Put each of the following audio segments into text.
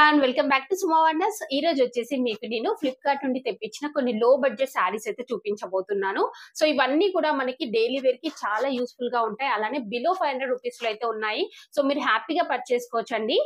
Everyone welcome back to Suma wonders. ఈ రోజు వచ్చేసి మీకు నేను ఫ్లిప్కార్ట్ నుండి తెప్పించిన కొన్ని లో బడ్జెట్ శారీస్ అయితే చూపించబోతున్నాను. సో ఇవన్నీ కూడా మనకి డైలీ వేర్ కి చాలా యూస్ఫుల్ గా ఉంటాయి. అలానే బిలో 500 రూపీస్ లో అయితే ఉన్నాయి. సో మీరు హ్యాపీగా పర్చేస్ చేసుకోవచ్చండి.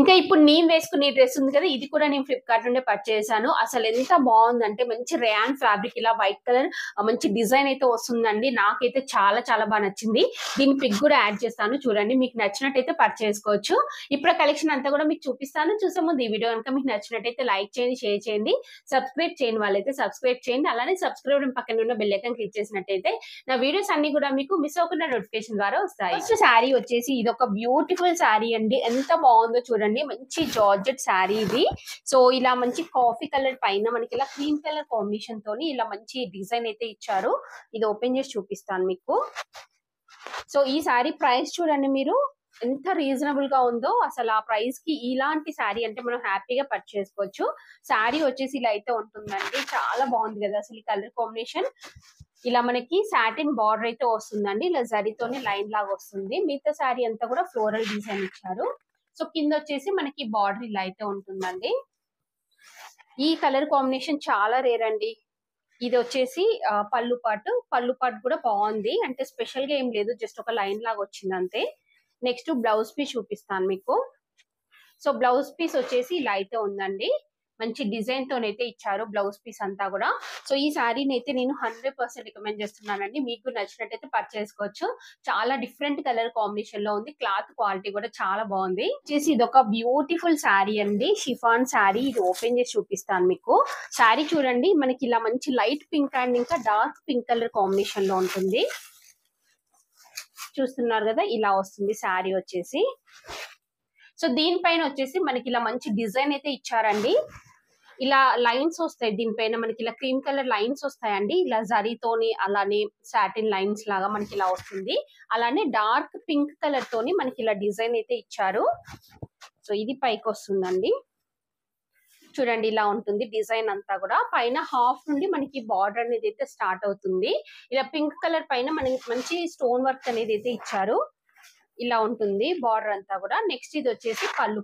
ఇంకా ఇప్పుడు నేను వేసుకునే డ్రెస్ ఉంది కదా, ఇది కూడా నేను ఫ్లిప్కార్ట్ నుండి పర్చేస్ చేశాను. అసలు ఎంత బాగుందంటే మంచి రేయాన్ ఫ్యాబ్రిక్, ఇలా వైట్ కలర్ మంచి డిజైన్ అయితే వస్తుందండి. నాకైతే చాలా చాలా బాగా నచ్చింది. దీని పిక్ కూడా యాడ్ చేస్తాను, చూడండి. మీకు నచ్చినట్టయితే పర్చేస్ చేసుకోవచ్చు. ఇప్పుడు కలెక్షన్ అంతా కూడా మీకు చూపిస్తాను. చూసే ముందు ఈ వీడియో కనుక మీకు నచ్చినట్టయితే లైక్ చేయండి, షేర్ చేయండి, సబ్స్క్రైబ్ చేయని వాళ్ళైతే సబ్స్క్రైబ్ చేయండి. అలానే సబ్స్క్రైబ్ పక్కన ఉన్న బెల్ ఐకాన్ క్లిక్ చేసినట్టయితే నా వీడియోస్ అన్ని కూడా మీకు మిస్ అవ్వకుండా నోటిఫికేషన్ ద్వారా వస్తాయి. ఫస్ట్ శారీ వచ్చేసి ఇది ఒక బ్యూటిఫుల్ శారీ అండి. ఎంత బాగుందో చూడండి. మంచి జార్జెట్ శారీ ఇది. సో ఇలా మంచి కాఫీ కలర్ పైన మనకి ఇలా క్రీమ్ కలర్ కాంబినేషన్ తోని ఇలా మంచి డిజైన్ అయితే ఇచ్చారు. ఇది ఓపెన్ చేసి చూపిస్తాను మీకు. సో ఈ శారీ ప్రైస్ చూడండి మీరు ఎంత రీజనబుల్ గా ఉందో. అసలు ఆ ప్రైస్ కి ఇలాంటి శారీ అంటే మనం హ్యాపీగా పర్చేస్ చేసుకోవచ్చు. శారీ వచ్చేసి ఇలా అయితే ఉంటుందండి. చాలా బాగుంది కదా అసలు ఈ కలర్ కాంబినేషన్. ఇలా మనకి సాటిన్ బార్డర్ అయితే వస్తుందండి. ఇలా జరీతోనే లైన్ లాగా వస్తుంది. మిగతా శారీ అంతా కూడా ఫ్లోరల్ డిజైన్ ఇచ్చారు. సో కింద వచ్చేసి మనకి బార్డర్ ఇలా అయితే ఉంటుందండి. ఈ కలర్ కాంబినేషన్ చాలా రేర్ అండి. ఇది వచ్చేసి పళ్ళు పాటు కూడా బాగుంది. అంటే స్పెషల్ గా ఏం లేదు, జస్ట్ ఒక లైన్ లాగా వచ్చింది అంతే. నెక్స్ట్ బ్లౌజ్ పీస్ చూపిస్తాను మీకు. సో బ్లౌజ్ పీస్ వచ్చేసి ఇలా అయితే ఉందండి. మంచి డిజైన్ తోనైతే ఇచ్చారు బ్లౌజ్ పీస్ అంతా కూడా. సో ఈ శారీని అయితే నేను 100% రికమెండ్ చేస్తున్నానండి. మీకు నచ్చినట్టయితే పర్చేస్ చేసుకోవచ్చు. చాలా డిఫరెంట్ కలర్ కాంబినేషన్ లో ఉంది. క్లాత్ క్వాలిటీ కూడా చాలా బాగుంది. వచ్చేసి ఇది ఒక బ్యూటిఫుల్ శారీ అండి, షిఫాన్ శారీ. ఇది ఓపెన్ చేసి చూపిస్తాను మీకు. శారీ చూడండి, మనకి ఇలా మంచి లైట్ పింక్ అండ్ ఇంకా డార్క్ పింక్ కలర్ కాంబినేషన్ లో ఉంటుంది. చూస్తున్నారు కదా, ఇలా వస్తుంది శారీ వచ్చేసి. సో దీనిపైన వచ్చేసి మనకి ఇలా మంచి డిజైన్ అయితే ఇచ్చారండి. ఇలా లైన్స్ వస్తాయి దీనిపైన, మనకి ఇలా క్రీమ్ కలర్ లైన్స్ వస్తాయండి. ఇలా జరీతోని అలానే సాటిన్ లైన్స్ లాగా మనకి ఇలా వస్తుంది. అలానే డార్క్ పింక్ కలర్ తోని మనకి ఇలా డిజైన్ అయితే ఇచ్చారు. సో ఇది పైకి వస్తుందండి. చూడండి ఇలా ఉంటుంది డిజైన్ అంతా కూడా. పైన హాఫ్ నుండి మనకి బార్డర్ అనేది అయితే స్టార్ట్ అవుతుంది. ఇలా పింక్ కలర్ పైన మనకి మంచి స్టోన్ వర్క్ అనేది అయితే ఇచ్చారు. ఇలా ఉంటుంది బార్డర్ అంతా కూడా. నెక్స్ట్ ఇది వచ్చేసి పళ్ళు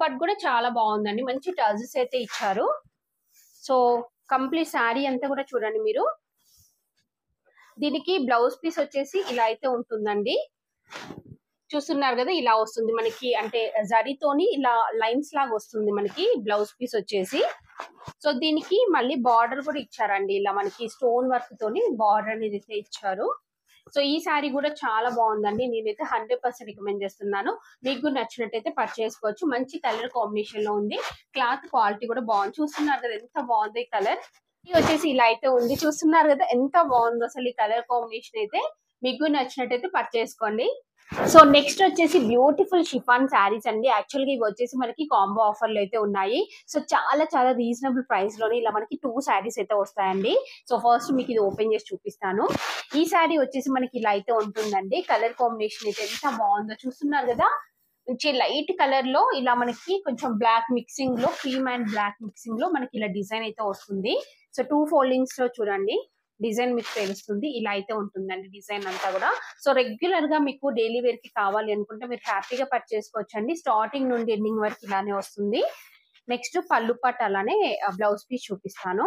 పాటు కూడా చాలా బాగుందండి. మంచి టజెస్ అయితే ఇచ్చారు. సో కంప్లీట్ శారీ అంతా కూడా చూడండి మీరు. దీనికి బ్లౌజ్ పీస్ వచ్చేసి ఇలా అయితే ఉంటుందండి. చూస్తున్నారు కదా, ఇలా వస్తుంది మనకి. అంటే జరీతోని ఇలా లైన్స్ లాగా వస్తుంది మనకి బ్లౌజ్ పీస్ వచ్చేసి. సో దీనికి మళ్ళీ బార్డర్ కూడా ఇచ్చారండి. ఇలా మనకి స్టోన్ వర్క్ తోని బార్డర్ అనేది అయితే ఇచ్చారు. సో ఈ శారీ కూడా చాలా బాగుందండి. నేనైతే 100% రికమెండ్ చేస్తున్నాను. మీకు నచ్చినట్టయితే పర్చేస్ చేసుకోవచ్చు. మంచి కలర్ కాంబినేషన్ లో ఉంది. క్లాత్ క్వాలిటీ కూడా బాగుంది. చూస్తున్నారు కదా ఎంత బాగుంది ఈ కలర్. ఇది వచ్చేసి ఇలా అయితే ఉంది. చూస్తున్నారు కదా ఎంత బాగుందో అసలు ఈ కలర్ కాంబినేషన్ అయితే. మీకు నచ్చినట్టయితే పర్చేస్ చేసుకోండి. సో నెక్స్ట్ వచ్చేసి బ్యూటిఫుల్ షిఫాన్ శారీస్ అండి. యాక్చువల్గా ఇవి వచ్చేసి మనకి కాంబో ఆఫర్లు అయితే ఉన్నాయి. సో చాలా చాలా రీజనబుల్ ప్రైస్ లోనే ఇలా మనకి 2 శారీస్ అయితే వస్తాయండి. సో ఫస్ట్ మీకు ఇది ఓపెన్ చేసి చూపిస్తాను. ఈ శారీ వచ్చేసి మనకి ఇలా అయితే ఉంటుందండి. కలర్ కాంబినేషన్ అయితే ఎంత బాగుందో చూస్తున్నారు కదా. మంచి లైట్ కలర్ లో ఇలా మనకి కొంచెం బ్లాక్ మిక్సింగ్ లో, క్రీమ్ అండ్ బ్లాక్ మిక్సింగ్ లో మనకి ఇలా డిజైన్ అయితే వస్తుంది. సో 2 ఫోల్డింగ్స్ లో చూడండి డిజైన్ మీకు తెలుస్తుంది. ఇలా అయితే ఉంటుందండి డిజైన్ అంతా కూడా. సో రెగ్యులర్ గా మీకు డైలీ వేర్ కి కావాలి అనుకుంటే మీరు హ్యాపీగా పర్చేస్ చేసుకోవచ్చండి. స్టార్టింగ్ నుండి ఎండింగ్ వరకు ఇలానే వస్తుంది. నెక్స్ట్ పళ్ళు పాటు అలానే బ్లౌజ్ పీస్ చూపిస్తాను.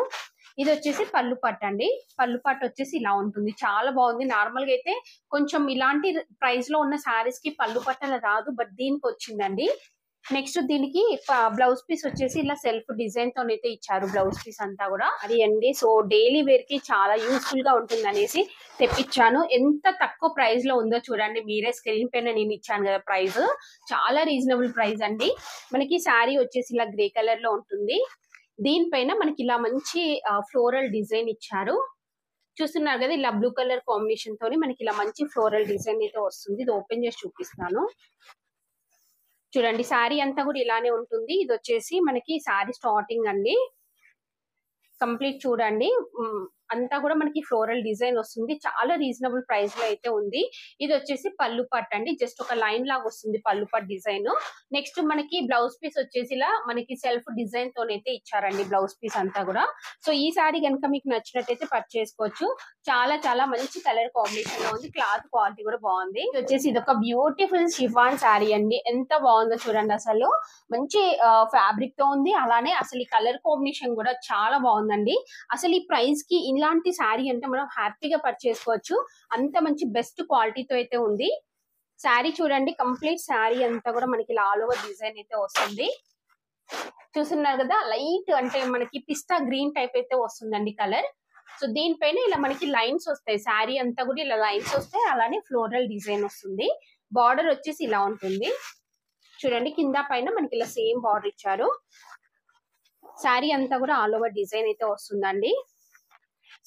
ఇది వచ్చేసి పళ్ళు పాటు అండి. పళ్ళు పాటు వచ్చేసి ఇలా ఉంటుంది. చాలా బాగుంది. నార్మల్ గా అయితే కొంచెం ఇలాంటి ప్రైస్ లో ఉన్న శారీస్ కి పళ్ళు పాటు అలా రాదు, బట్ దీనికి వచ్చిందండి. నెక్స్ట్ దీనికి బ్లౌజ్ పీస్ వచ్చేసి ఇలా సెల్ఫ్ డిజైన్ తో అయితే ఇచ్చారు బ్లౌజ్ పీస్ అంతా కూడా. అది అండి. సో డైలీ వేర్ కి చాలా యూస్ఫుల్ గా ఉంటుంది అనేసి తెప్పించాను. ఎంత తక్కువ ప్రైస్ లో ఉందో చూడండి మీరే. స్క్రీన్ పైన నేను ఇచ్చాను కదా ప్రైస్. చాలా రీజనబుల్ ప్రైస్ అండి. మనకి శారీ వచ్చేసి ఇలా గ్రే కలర్ లో ఉంటుంది. దీనిపైన మనకి ఇలా మంచి ఫ్లోరల్ డిజైన్ ఇచ్చారు. చూస్తున్నారు కదా, ఇలా బ్లూ కలర్ కాంబినేషన్ తోని మనకి ఇలా మంచి ఫ్లోరల్ డిజైన్ అయితే వస్తుంది. ఇది ఓపెన్ చేసి చూపిస్తాను. చూడండి శారీ అంతా కూడా ఇలానే ఉంటుంది. ఇది వచ్చేసి మనకి శారీ స్టార్టింగ్ అండి. కంప్లీట్ చూడండి. అంతా కూడా మనకి ఫ్లోరల్ డిజైన్ వస్తుంది. చాలా రీజనబుల్ ప్రైస్ లో అయితే ఉంది. ఇది వచ్చేసి పళ్ళు పట్టు అండి. జస్ట్ ఒక లైన్ లాగా వస్తుంది పళ్ళు పట్టు డిజైన్. నెక్స్ట్ మనకి బ్లౌజ్ పీస్ వచ్చేసి ఇలా మనకి సెల్ఫ్ డిజైన్ తోనైతే ఇచ్చారండి బ్లౌజ్ పీస్ అంతా కూడా. సో ఈ సారీ కనుక మీకు నచ్చినట్టయితే పర్చేస్ చేసుకోవచ్చు. చాలా చాలా మంచి కలర్ కాంబినేషన్ లో ఉంది. క్లాత్ క్వాలిటీ కూడా బాగుంది. ఇది వచ్చేసి ఇది ఒక బ్యూటిఫుల్ షిఫాన్ శారీ అండి. ఎంత బాగుందో చూడండి. అసలు మంచి ఫ్యాబ్రిక్ తో ఉంది. అలానే అసలు ఈ కలర్ కాంబినేషన్ కూడా చాలా బాగుందండి. అసలు ఈ ప్రైస్ కి ఇలాంటి శారీ అంటే మనం హ్యాపీగా పర్చేస్ చేసుకోవచ్చు. అంత మంచి బెస్ట్ క్వాలిటీతో అయితే ఉంది. శారీ చూడండి, కంప్లీట్ శారీ అంతా కూడా మనకి ఆల్ ఓవర్ డిజైన్ అయితే వస్తుంది. చూస్తున్నారు కదా, లైట్ అంటే మనకి పిస్తా గ్రీన్ టైప్ అయితే వస్తుందండి కలర్. సో దీనిపైన ఇలా మనకి లైన్స్ వస్తాయి. శారీ అంతా కూడా ఇలా లైన్స్ వస్తాయి. అలానే ఫ్లోరల్ డిజైన్ వస్తుంది. బార్డర్ వచ్చేసి ఇలా ఉంటుంది చూడండి. కింద పైన మనకి ఇలా సేమ్ బార్డర్ ఇచ్చారు. శారీ అంతా కూడా ఆల్ ఓవర్ డిజైన్ అయితే వస్తుందండి.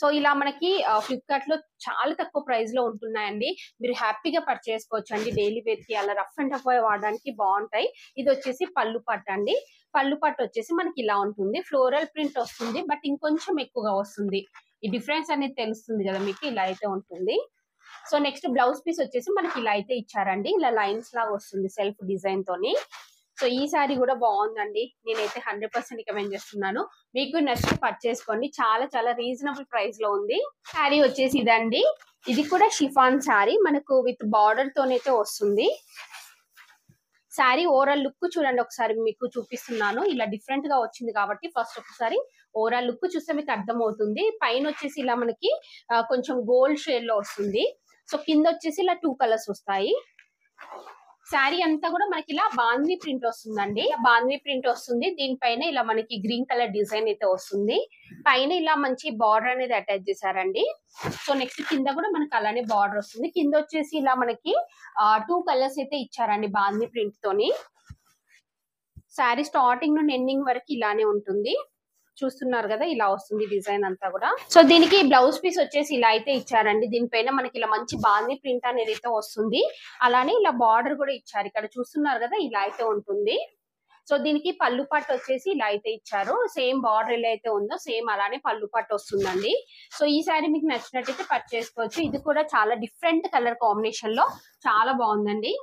సో ఇలా మనకి ఫ్లిప్కార్ట్ లో చాలా తక్కువ ప్రైస్ లో ఉంటున్నాయండి. మీరు హ్యాపీగా పర్చేస్ చేసుకోవచ్చు అండి. డైలీ వేర్ కి అలా రఫ్ అండ్ టఫ్ వాడడానికి బాగుంటాయి. ఇది వచ్చేసి పళ్ళు పట్టు అండి. పళ్ళు పట్టు వచ్చేసి మనకి ఇలా ఉంటుంది. ఫ్లోరల్ ప్రింట్ వస్తుంది, బట్ ఇంకొంచెం ఎక్కువగా వస్తుంది. ఈ డిఫరెన్స్ అనేది తెలుస్తుంది కదా మీకు. ఇలా అయితే ఉంటుంది. సో నెక్స్ట్ బ్లౌజ్ పీస్ వచ్చేసి మనకి ఇలా అయితే ఇచ్చారండి. ఇలా లైన్స్ లాగా వస్తుంది సెల్ఫ్ డిజైన్ తోని. సో ఈ సారీ కూడా బాగుందండి. నేనైతే 100% రికమెండ్ చేస్తున్నాను. మీకు నచ్చి పర్చేస్ చేసుకోండి. చాలా చాలా రీజనబుల్ ప్రైస్ లో ఉంది. శారీ వచ్చేసి ఇదండి. ఇది కూడా షిఫాన్ శారీ. మనకు విత్ బార్డర్ తోనైతే వస్తుంది. శారీ ఓవరాల్ లుక్ చూడండి ఒకసారి మీకు చూపిస్తున్నాను. ఇలా డిఫరెంట్ గా వచ్చింది కాబట్టి ఫస్ట్ ఒకసారి ఓవరాల్ లుక్ చూస్తే మీకు అర్థం అవుతుంది. పైన వచ్చేసి ఇలా మనకి కొంచెం గోల్డ్ షేడ్ లో వస్తుంది. సో కింద వచ్చేసి ఇలా 2 కలర్స్ వస్తాయి. శారీ అంతా కూడా మనకి ఇలా బాంధీ ప్రింట్ వస్తుందండి. బాంధీ ప్రింట్ వస్తుంది. దీనిపైన ఇలా మనకి గ్రీన్ కలర్ డిజైన్ అయితే వస్తుంది. పైన ఇలా మంచి బార్డర్ అనేది అటాచ్ చేశారండి. సో నెక్స్ట్ కింద కూడా మనకి అలానే బార్డర్ వస్తుంది. కింద వచ్చేసి ఇలా మనకి 2 కలర్స్ అయితే ఇచ్చారండి బాంధీ ప్రింట్ తోని. శారీ స్టార్టింగ్ నుండి ఎండింగ్ వరకు ఇలానే ఉంటుంది. చూస్తున్నారు కదా, ఇలా వస్తుంది డిజైన్ అంతా కూడా. సో దీనికి బ్లౌజ్ పీస్ వచ్చేసి ఇలా అయితే ఇచ్చారండి. దీనిపైన మనకి ఇలా మంచి బాంధీ ప్రింట్ అనేది అయితే వస్తుంది. అలానే ఇలా బార్డర్ కూడా ఇచ్చారు. ఇక్కడ చూస్తున్నారు కదా, ఇలా అయితే ఉంటుంది. సో దీనికి పళ్ళు పట్టు వచ్చేసి ఇలా అయితే ఇచ్చారు. సేమ్ బార్డర్ ఎలా అయితే ఉందో సేమ్ అలానే పళ్ళు పట్టు వస్తుందండి. సో ఈ శారీ మీకు నచ్చినట్టయితే పర్చేస్ చేసుకోవచ్చు. ఇది కూడా చాలా డిఫరెంట్ కలర్ కాంబినేషన్ లో చాలా బాగుందండి.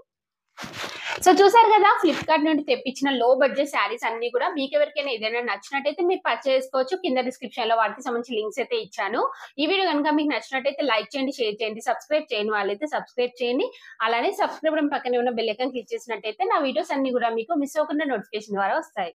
సో చూసారు కదా, ఫ్లిప్కార్ట్ నుండి తెప్పించిన లో బడ్జెట్ శారీస్ అన్ని కూడా మీకు ఎవరికైనా ఏదైనా నచ్చినట్టయితే మీరు పర్చేస్ చేసుకోవచ్చు. కింద డిస్క్రిప్షన్ లో వాటికి సంబంధించి లింక్స్ అయితే ఇచ్చాను. ఈ వీడియో కనుక మీకు నచ్చినట్టయితే లైక్ చేయండి, షేర్ చేయండి, సబ్స్క్రైబ్ చేయని వాళ్ళైతే సబ్స్క్రైబ్ చేయండి. అలానే సబ్స్క్రైబ్ పక్కనే ఉన్న బెల్ ఐకాన్ క్లిక్ చేసినట్టయితే నా వీడియోస్ అన్ని కూడా మీకు మిస్ అవ్వకుండా నోటిఫికేషన్ ద్వారా వస్తాయి.